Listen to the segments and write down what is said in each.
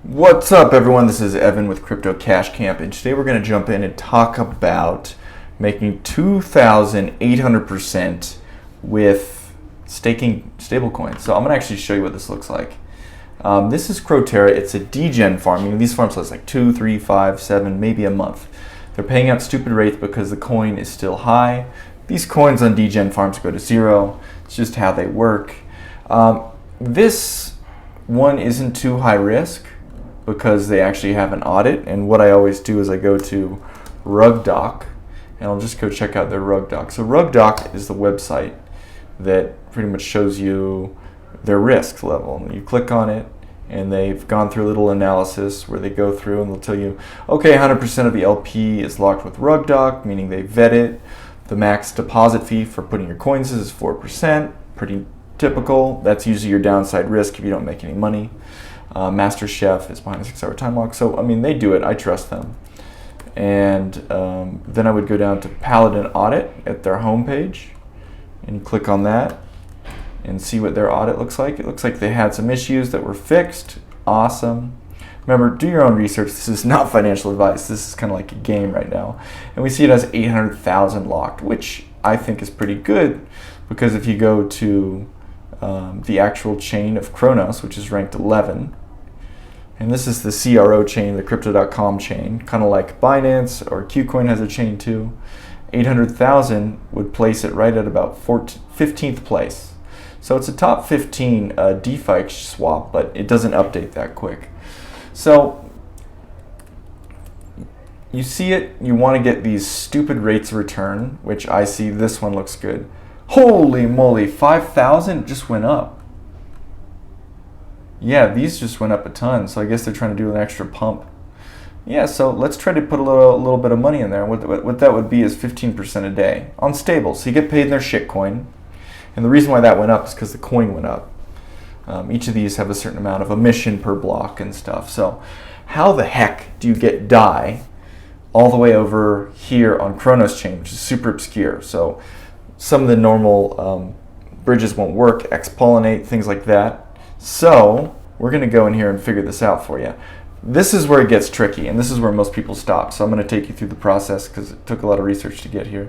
What's up, everyone? This is Evan with Crypto Cash Camp, and today we're going to jump in and talk about making 2,800% with staking stablecoins. So I'm going to actually show you what this looks like. This is Croterra. It's a Degen Farming. These farms last like 2, 3, 5, 7, maybe a month. They're paying out stupid rates because the coin is still high. These coins on Degen farms go to zero. It's just how they work. This one isn't too high risk, because they actually have an audit. And what I always do is I go to RugDoc, and I'll just go check out their RugDoc. So RugDoc is the website that pretty much shows you their risk level. And you click on it, and they've gone through a little analysis where they go through and they'll tell you, okay, 100% of the LP is locked with RugDoc, meaning they vet it. The max deposit fee for putting your coins is 4%, pretty typical. That's usually your downside risk if you don't make any money. Master Chef is behind a 6-hour time lock. So, I mean, they do it. I trust them. And then I would go down to Paladin Audit at their homepage and click on that and see what their audit looks like. It looks like they had some issues that were fixed. Awesome. Remember, do your own research. This is not financial advice. This is kind of like a game right now. And we see it as 800,000 locked, which I think is pretty good, because if you go to the actual chain of Cronos, which is ranked 11, and this is the CRO chain, the Crypto.com chain, kind of like Binance or KuCoin has a chain too. 800,000 would place it right at about 15th place. So it's a top 15 DeFi swap, but it doesn't update that quick. So you see it, you want to get these stupid rates of return, which I see this one looks good. Holy moly, 5,000 just went up. Yeah, these just went up a ton, so I guess they're trying to do an extra pump. Yeah, so let's try to put a little bit of money in there. What that would be is 15% a day on stable. So you get paid in their shitcoin. And the reason why that went up is because the coin went up. Each of these have a certain amount of emission per block and stuff. So how the heck do you get DAI all the way over here on Cronos Chain, which is super obscure? So some of the normal bridges won't work, X-pollinate, things like that. So we're going to go in here and figure this out for you. This is where it gets tricky, and this is where most people stop. So I'm going to take you through the process because it took a lot of research to get here.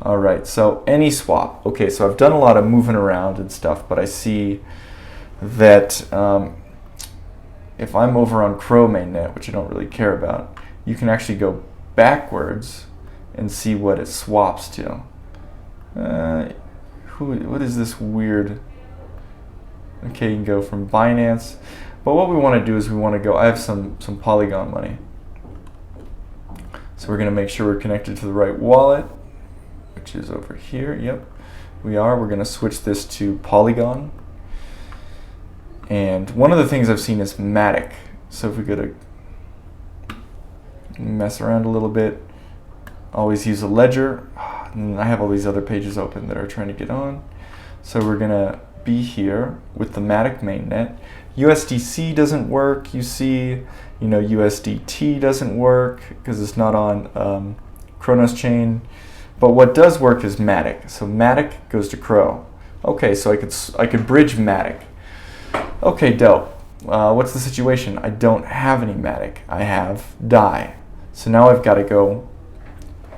All right, so any swap. Okay, so I've done a lot of moving around and stuff, but I see that if I'm over on Crow mainnet, which I don't really care about, you can actually go backwards and see what it swaps to. What is this weird? Okay, you can go from Binance, but what we want to do is we want to go, I have some Polygon money. So we're going to make sure we're connected to the right wallet, which is over here. Yep, we are. We're going to switch this to Polygon. And one of the things I've seen is MATIC. So if we go to mess around a little bit, always use a ledger. And I have all these other pages open that are trying to get on. So we're going to be here with the MATIC mainnet. USDC doesn't work. You see, USDT doesn't work because it's not on Cronos Chain. But what does work is MATIC. So MATIC goes to Crow. Okay, so I could bridge MATIC. Okay, dope. What's the situation? I don't have any MATIC. I have DAI. So now I've got to go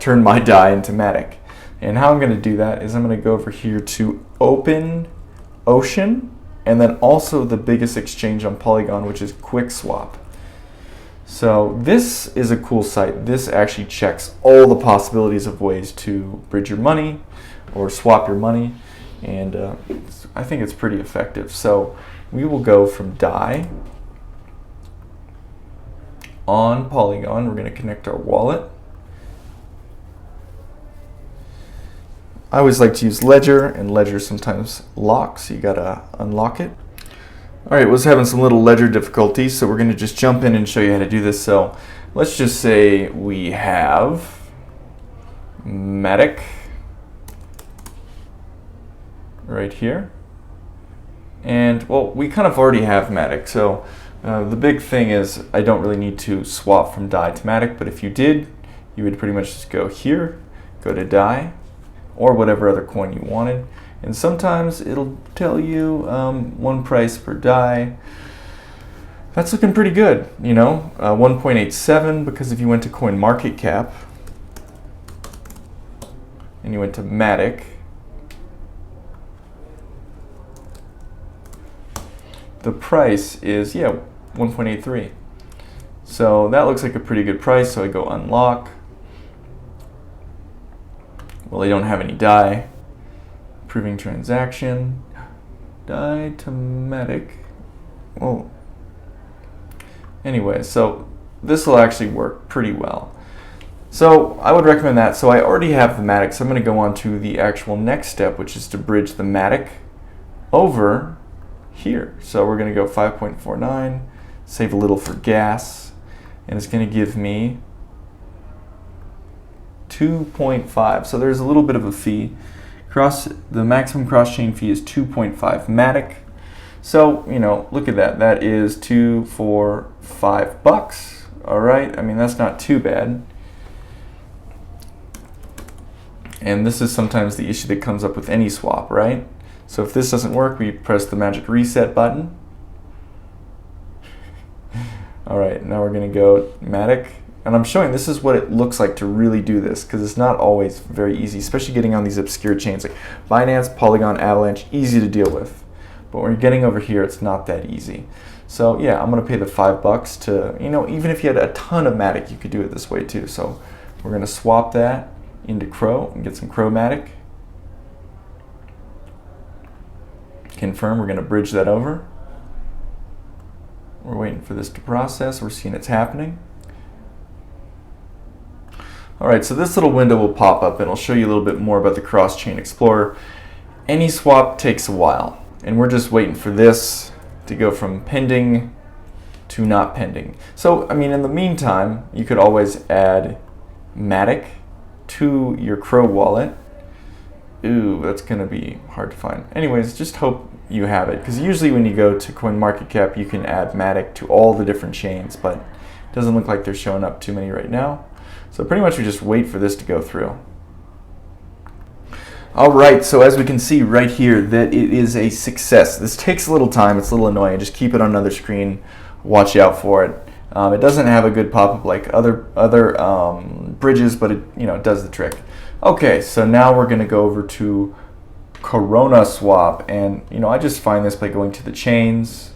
turn my DAI into MATIC. And how I'm going to do that is I'm going to go over here to Open Ocean, and then also the biggest exchange on Polygon, which is QuickSwap. So this is a cool site. This actually checks all the possibilities of ways to bridge your money or swap your money, and I think it's pretty effective. So we will go from DAI on Polygon. We're going to connect our wallet. I always like to use Ledger, and Ledger sometimes locks, so you gotta unlock it. All right, was having some little Ledger difficulties, so we're gonna just jump in and show you how to do this. So let's just say we have MATIC right here. And well, we kind of already have MATIC, so the big thing is I don't really need to swap from DAI to MATIC, but if you did, you would pretty much just go here, go to DAI, or whatever other coin you wanted, and sometimes it'll tell you one price per DAI. That's looking pretty good, you know, 1.87, because if you went to CoinMarketCap and you went to MATIC, the price is, yeah, 1.83. So that looks like a pretty good price, so I go unlock. Well, they don't have any DAI. Approving transaction. DAI to MATIC. Well, anyway, so this will actually work pretty well. So I would recommend that. So I already have the MATIC, so I'm going to go on to the actual next step, which is to bridge the MATIC over here. So we're going to go 5.49, save a little for gas, and it's going to give me 2.5. So there's a little bit of a fee. The maximum cross-chain fee is 2.5 MATIC. So, you know, look at that. That is $2, $4, $5. All right. I mean, that's not too bad. And this is sometimes the issue that comes up with any swap, right? So if this doesn't work, we press the magic reset button. All right, now we're going to go MATIC. And I'm showing this is what it looks like to really do this, because it's not always very easy, especially getting on these obscure chains like Binance, Polygon, Avalanche, easy to deal with. But when you're getting over here, it's not that easy. So yeah, I'm going to pay the $5 to, you know, even if you had a ton of MATIC, you could do it this way too. So we're going to swap that into Crow and get some Crow MATIC. Confirm, we're going to bridge that over. We're waiting for this to process. We're seeing it's happening. All right, so this little window will pop up and it'll show you a little bit more about the Cross-Chain Explorer. Any swap takes a while. And we're just waiting for this to go from pending to not pending. So, I mean, in the meantime, you could always add MATIC to your Crow wallet. Ooh, that's going to be hard to find. Anyways, just hope you have it. Because usually when you go to CoinMarketCap, you can add MATIC to all the different chains. But it doesn't look like they're showing up too many right now. So pretty much we just wait for this to go through. Alright, so as we can see right here that it is a success. This takes a little time, it's a little annoying. Just keep it on another screen, watch out for it. It doesn't have a good pop-up like other bridges, but it does the trick. Okay, so now we're going to go over to Cronos Swap, and I just find this by going to the chains.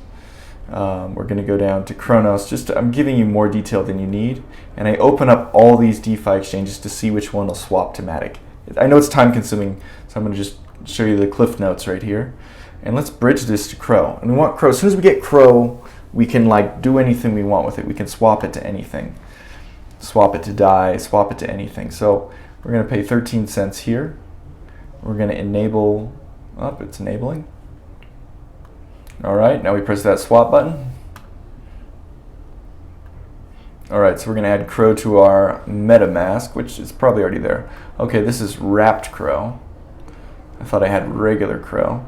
We're going to go down to Cronos. I'm giving you more detail than you need, and I open up all these DeFi exchanges to see which one will swap to MATIC. I know it's time consuming, so I'm going to just show you the cliff notes right here. And let's bridge this to Crow. And we want Crow. As soon as we get Crow, we can do anything we want with it. We can swap it to anything. Swap it to DAI, swap it to anything. So we're going to pay 13 cents here. We're going to enable, it's enabling. All right, now we press that swap button. All right, so we're going to add Crow to our MetaMask, which is probably already there. Okay, this is wrapped Crow. I thought I had regular Crow.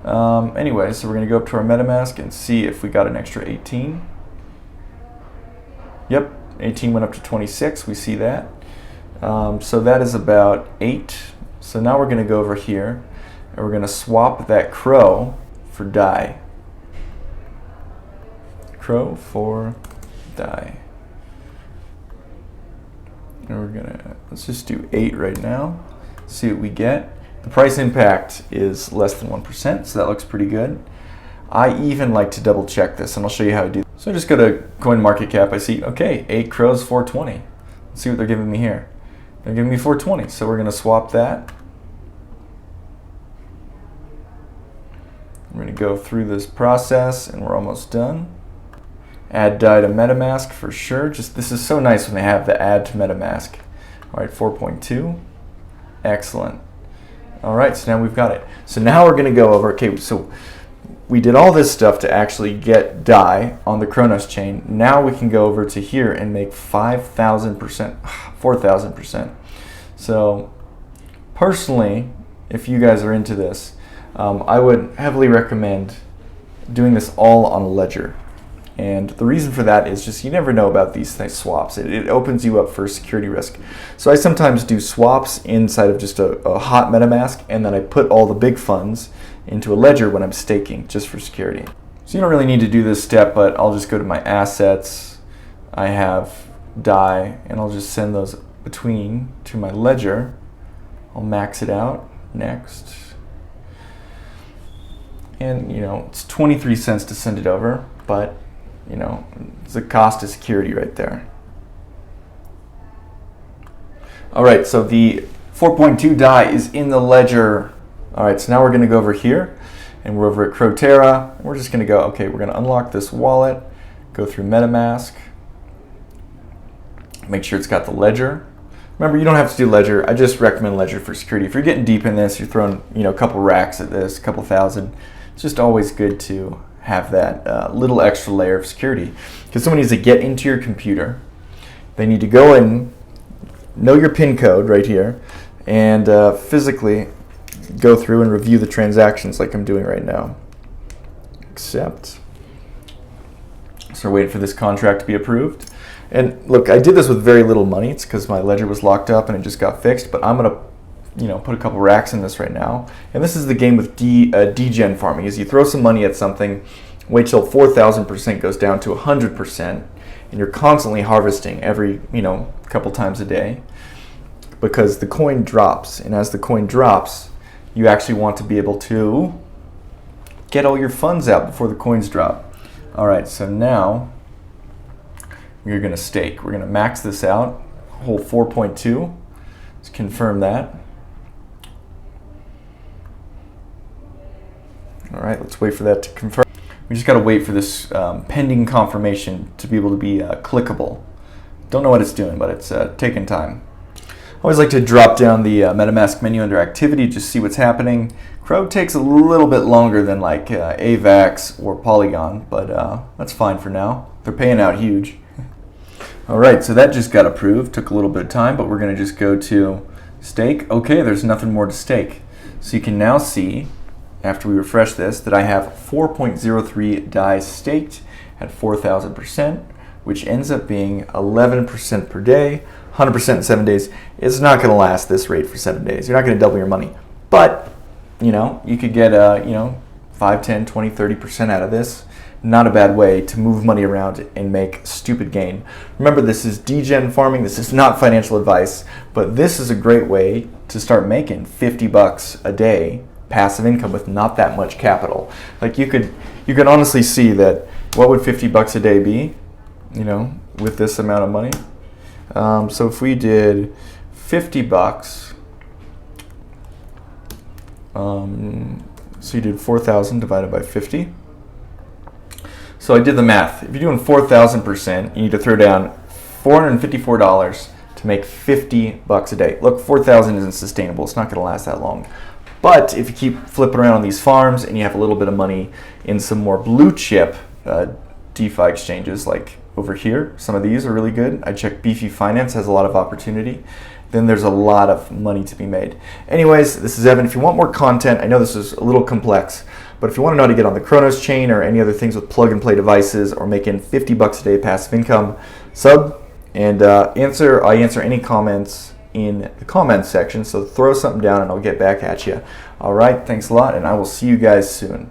Anyway, so we're going to go up to our MetaMask and see if we got an extra 18. Yep, 18 went up to 26. We see that. So that is about 8. So now we're going to go over here and we're going to swap that Crow for DAI. Crow for DAI. And let's just do 8 right now, see what we get. The price impact is less than 1%, so that looks pretty good. I even like to double check this, and I'll show you how to do it. So I just go to CoinMarketCap, I see, okay, 8 Crows, 420. Let's see what they're giving me here. They're giving me 420, so we're going to swap that. We're going to go through this process, and we're almost done. Add DAI to MetaMask for sure. This is so nice when they have the add to MetaMask. All right, 4.2. Excellent. All right, so now we've got it. So now we're going to go over, okay, so we did all this stuff to actually get DAI on the Cronos chain. Now we can go over to here and make 5,000%, 4,000%. So personally, if you guys are into this, I would heavily recommend doing this all on a ledger. And the reason for that is just you never know about these swaps. It opens you up for security risk. So I sometimes do swaps inside of just a hot MetaMask, and then I put all the big funds into a ledger when I'm staking, just for security. So you don't really need to do this step, but I'll just go to my assets. I have DAI, and I'll just send those between to my ledger. I'll max it out. Next. And it's 23 cents to send it over, but it's the cost of security right there. All right, so the 4.2 DAI is in the ledger. All right, so now we're going to go over here, and we're over at Crotera. We're just going to go, okay, we're going to unlock this wallet, go through MetaMask, make sure it's got the ledger. Remember, you don't have to do ledger. I just recommend ledger for security. If you're getting deep in this, you're throwing a couple racks at this, a couple thousand. It's just always good to have that little extra layer of security, because someone needs to get into your computer. They need to go and know your PIN code right here, and physically go through and review the transactions like I'm doing right now. Accept. So we're waiting for this contract to be approved. And look, I did this with very little money. It's because my ledger was locked up and it just got fixed. But I'm gonna, put a couple racks in this right now. And this is the game with Degen Farming. Is you throw some money at something, wait till 4,000% goes down to 100%, and you're constantly harvesting every couple times a day, because the coin drops. And as the coin drops, you actually want to be able to get all your funds out before the coins drop. All right, so now we're going to stake. We're going to max this out, whole 4.2. Let's confirm that. All right, let's wait for that to confirm. We just got to wait for this pending confirmation to be able to be clickable. Don't know what it's doing, but it's taking time. I always like to drop down the MetaMask menu under activity, just see what's happening. Crow takes a little bit longer than like AVAX or Polygon, but that's fine for now. They're paying out huge. All right, so that just got approved. Took a little bit of time, but we're going to just go to stake. Okay, there's nothing more to stake. So you can now see, after we refresh this, that I have 4.03 DAI staked at 4,000%, which ends up being 11% per day, 100% in 7 days. It's not going to last this rate for 7 days. You're not going to double your money. But, you could get 5, 10, 20, 30% out of this. Not a bad way to move money around and make stupid gain. Remember, this is Degen Farming. This is not financial advice, but this is a great way to start making $50 a day passive income with not that much capital. Like you could honestly see that what would $50 a day be, with this amount of money. So if we did $50, so you did 4,000 divided by 50. So I did the math. If you're doing 4,000%, you need to throw down $454 to make $50 a day. Look, 4,000 isn't sustainable. It's not going to last that long. But if you keep flipping around on these farms and you have a little bit of money in some more blue chip DeFi exchanges, like over here, some of these are really good. I checked Beefy Finance, has a lot of opportunity. Then there's a lot of money to be made. Anyways, this is Evan. If you want more content, I know this is a little complex, but if you want to know how to get on the Cronos Chain or any other things with plug-and-play devices or making $50 a day passive income, sub and I answer any comments in the comments section. So throw something down and I'll get back at you. All right, thanks a lot, and I will see you guys soon.